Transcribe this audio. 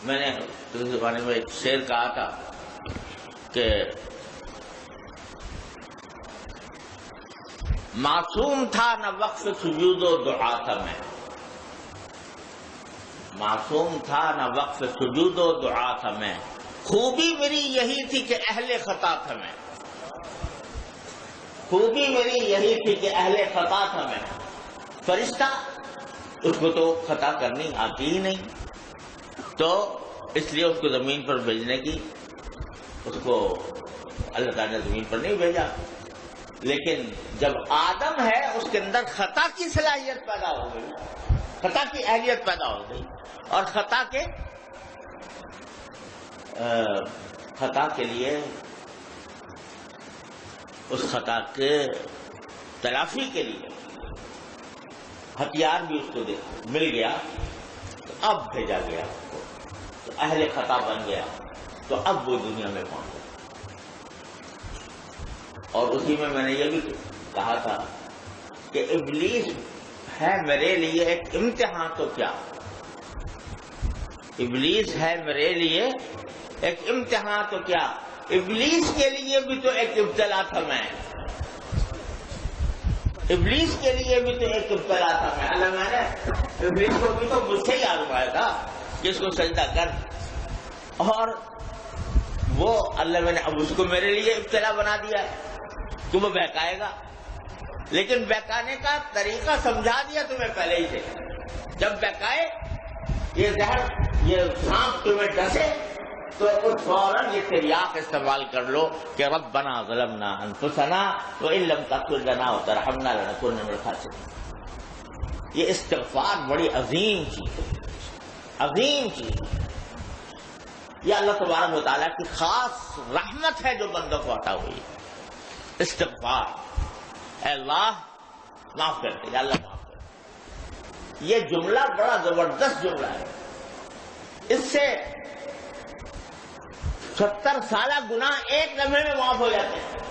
میں نے اس زمانے میں ایک شعر کہا تھا کہ معصوم تھا نہ وقف سجود و دعا تھا میں، معصوم تھا نہ وقف سجود و دعا تھا میں، خوبی میری یہی تھی کہ اہل خطا تھا میں، خوبی میری یہی تھی کہ اہل خطا تھا میں، فرشتہ اس کو تو خطا کرنی آتی ہی نہیں، تو اس لیے اس کو زمین پر بھیجنے کی، اس کو اللہ تعالیٰ نے زمین پر نہیں بھیجا، لیکن جب آدم ہے اس کے اندر خطا کی صلاحیت پیدا ہو گئی، خطا کی اہلیت پیدا ہو گئی، اور خطا کے لیے اس خطا کے تلافی کے لیے ہتھیار بھی اس کو مل گیا، تو اب بھیجا گیا، تو اہل خطا بن گیا، تو اب وہ دنیا میں پہنچا۔ اور اسی میں نے یہ بھی کہا تھا کہ ابلیس ہے میرے لیے ایک امتحان تو کیا، ابلیس ہے میرے لیے ایک امتحان تو کیا، ابلیس کے لیے بھی تو ایک ابتلا تھا میں، ابلیس کے لیے بھی تو ایک ابتلا تھا میں، اللہ میں نے ابلیس کو بھی تو مجھ سے ہی آزمایا تھا کہ اس کو سجدہ کر، اور وہ اللہ میں نے اب اس کو میرے لیے ابتلا بنا دیا ہے کہ وہ بہکائے گا، لیکن بہکانے کا طریقہ سمجھا دیا تمہیں پہلے ہی سے، جب بہکائے یہ زہر یہ سانپ تمہیں ڈسے تو فوراً یہ تریاق استعمال کر لو کہ ربنا ظلمنا انفسنا وان لم تغفر لنا وترحمنا لنکونن من الخاسرین۔ یہ استغفار بڑی عظیم چیز ہے، عظیم چیز ہے، یہ اللہ تبارک و تعالیٰ کی خاص رحمت ہے جو بندوں کو عطا ہوئی ہے۔ استغفار، اے اللہ معاف کر دے، یا اللہ معاف کر دے، یہ جملہ بڑا زبردست جملہ ہے، اس سے 70 سالہ گناہ ایک لمحے میں معاف ہو جاتے ہیں۔